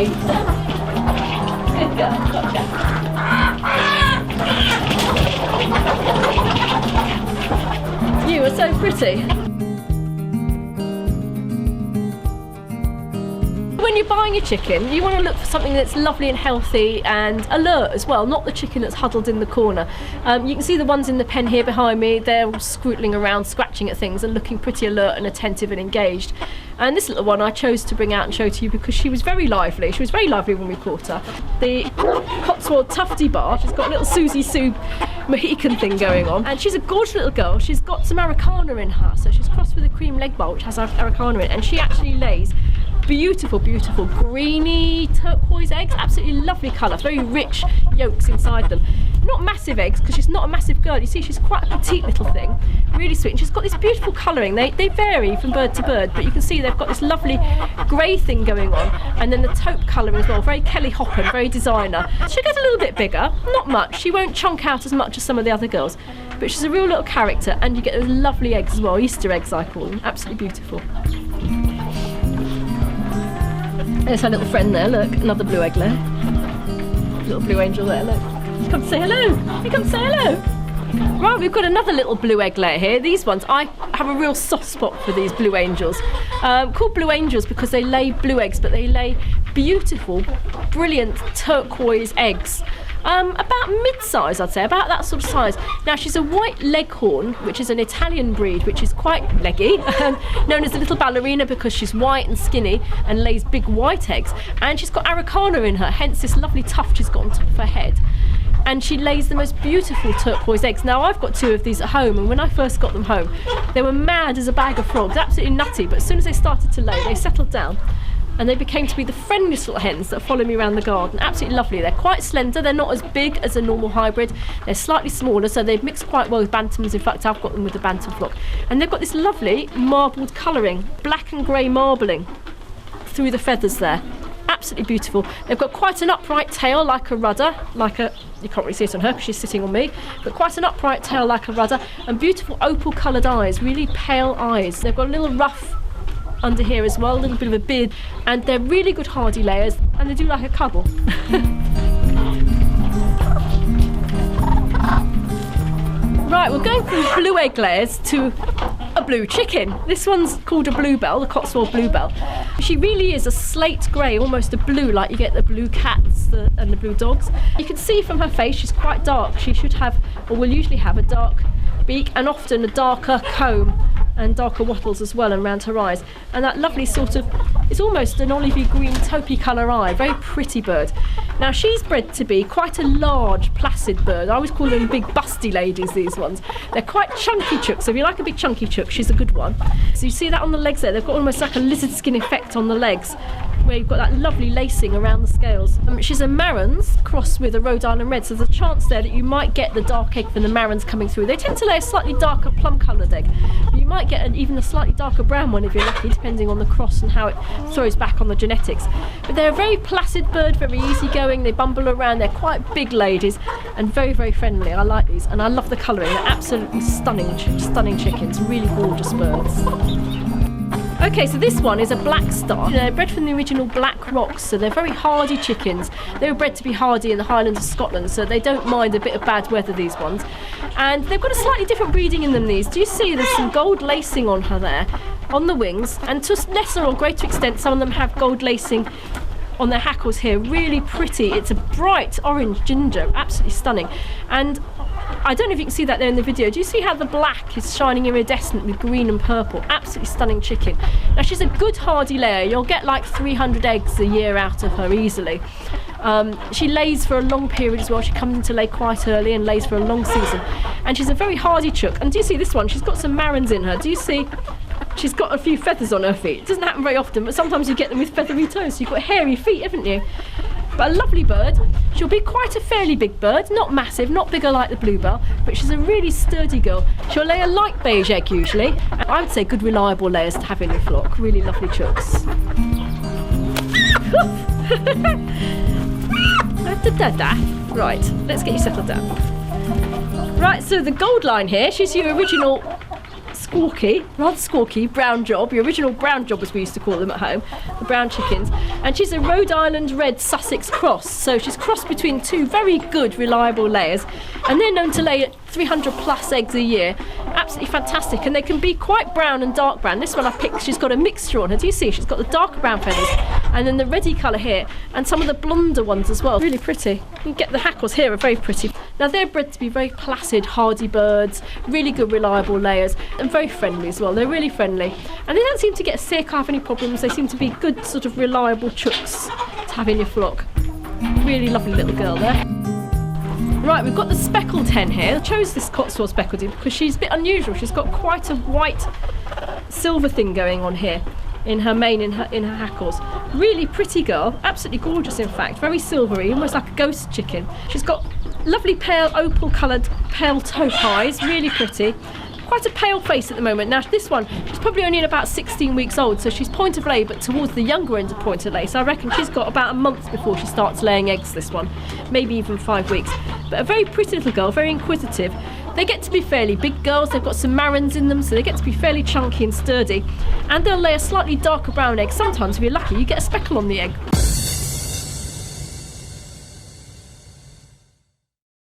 boy. Good girl, gotcha. You are so pretty. When you're buying a chicken, you want to look for something that's lovely and healthy and alert as well, not the chicken that's huddled in the corner. You can see the ones in the pen here behind me, they're all scrootling around, scratching at things and looking pretty alert and attentive and engaged. And this little one I chose to bring out and show to you because she was very lively. She was very lively when we caught her. The Cotswold Tufty bar, she's got a little Susie Sue Mohican thing going on. And she's a gorgeous little girl. She's got some Araucana in her. So she's crossed with a cream leg bar, which has Araucana in it. And she actually lays beautiful, beautiful greeny turquoise eggs. Absolutely lovely colour, very rich yolks inside them. Not massive eggs because she's not a massive girl. You see, she's quite a petite little thing, really sweet. And she's got this beautiful colouring. They vary from bird to bird, but you can see they've got this lovely grey thing going on, and then the taupe colouring as well, very Kelly Hoppen, very designer. She'll get a little bit bigger, not much. She won't chunk out as much as some of the other girls, but she's a real little character, and you get those lovely eggs as well, Easter eggs I call them. Absolutely beautiful. There's her little friend there, look, another blue egg layer. Little blue angel there, look. Come say hello. Hey, come say hello. Right, we've got another little blue egg layer here. These ones, I have a real soft spot for these blue angels. Called blue angels because they lay blue eggs, but they lay beautiful, brilliant turquoise eggs. About mid-size, I'd say, about that sort of size. Now, she's a white leghorn, which is an Italian breed, which is quite leggy, known as the little ballerina because she's white and skinny and lays big white eggs. And she's got Araucana in her, hence this lovely tuft she's got on top of her head. And she lays the most beautiful turquoise eggs. Now, I've got 2 of these at home, and when I first got them home, they were mad as a bag of frogs, absolutely nutty, but as soon as they started to lay, they settled down. And they became to be the friendliest little hens that follow me around the garden. Absolutely lovely. They're quite slender. They're not as big as a normal hybrid. They're slightly smaller, so they mix quite well with bantams. In fact, I've got them with the bantam flock. And they've got this lovely marbled colouring, black and grey marbling through the feathers there. Absolutely beautiful. They've got quite an upright tail, like a rudder, you can't really see it on her because she's sitting on me, but quite an upright tail like a rudder, and beautiful opal coloured eyes, really pale eyes. They've got a little ruff under here as well, a little bit of a beard, and they're really good hardy layers, and they do like a cuddle. Right, we're going from blue egg layers to a blue chicken. This one's called a Bluebell, the Cotswold Bluebell. She really is a slate grey, almost a blue, like you get the blue cats and the blue dogs. You can see from her face she's quite dark. She should have, or will usually have, a dark beak and often a darker comb and darker wattles as well around her eyes, and that lovely sort of, it's almost an olivey green taupey colour eye. Very pretty bird. Now, she's bred to be quite a large placid bird. I always call them big busty ladies, these ones. They're quite chunky chooks, so if you like a big chunky chook, she's a good one. So you see that on the legs there, they've got almost like a lizard skin effect on the legs, where you've got that lovely lacing around the scales. She's a Marans crossed with a Rhode Island Red, so there's a chance there that you might get the dark egg from the Marans coming through. They tend to lay a slightly darker plum coloured egg. You might get even a slightly darker brown one if you're lucky, depending on the cross and how it throws back on the genetics. But they're a very placid bird, very easygoing. They bumble around. They're quite big ladies and very, very friendly. I like these, and I love the colouring. They're absolutely stunning chickens, really gorgeous birds. Okay, so this one is a black star. They're bred from the original Black Rocks, so they're very hardy chickens. They were bred to be hardy in the Highlands of Scotland, so they don't mind a bit of bad weather, these ones. And they've got a slightly different breeding in them, these. Do you see there's some gold lacing on her there, on the wings, and to a lesser or greater extent, some of them have gold lacing on their hackles here. Really pretty. It's a bright orange ginger, absolutely stunning. And I don't know if you can see that there in the video. Do you see how the black is shining iridescent with green and purple? Absolutely stunning chicken. Now, she's a good hardy layer. You'll get like 300 eggs a year out of her easily. She lays for a long period as well. She comes into lay quite early and lays for a long season. And she's a very hardy chook. And do you see this one? She's got some Marans in her. Do you see? She's got a few feathers on her feet. It doesn't happen very often, but sometimes you get them with feathery toes. So you've got hairy feet, haven't you? But a lovely bird. She'll be quite a fairly big bird, not massive, not bigger like the Bluebell, but she's a really sturdy girl. She'll lay a light beige egg usually. And I would say good reliable layers to have in your flock. Really lovely chooks. Right, let's get you settled down. Right, so the Goldline here, she's your original rather squawky, brown job, the original brown job as we used to call them at home, the brown chickens. And she's a Rhode Island Red Sussex cross, so she's crossed between two very good, reliable layers, and they're known to lay 300 plus eggs a year. Absolutely fantastic, and they can be quite brown and dark brown. This one I picked, she's got a mixture on her. Do you see? She's got the darker brown feathers and then the reddy colour here, and some of the blonder ones as well. Really pretty. You can get the hackles here are very pretty. Now they're bred to be very placid, hardy birds, really good, reliable layers, and very friendly as well. They're really friendly, and they don't seem to get sick or have any problems. They seem to be good, sort of reliable chooks to have in your flock. Really lovely little girl there. Right, we've got the speckled hen here. I chose this Cotswold speckled because she's a bit unusual. She's got quite a white silver thing going on here in her mane, in her hackles. Really pretty girl, absolutely gorgeous in fact, very silvery, almost like a ghost chicken. She's got lovely pale opal coloured pale taupe eyes, really pretty. Quite a pale face at the moment. Now this one, she's probably only about 16 weeks old, so she's point of lay, but towards the younger end of point of lay. So I reckon she's got about a month before she starts laying eggs, this one. Maybe even 5 weeks. But a very pretty little girl, very inquisitive. They get to be fairly big girls. They've got some marrons in them, so they get to be fairly chunky and sturdy. And they'll lay a slightly darker brown egg. Sometimes, if you're lucky, you get a speckle on the egg.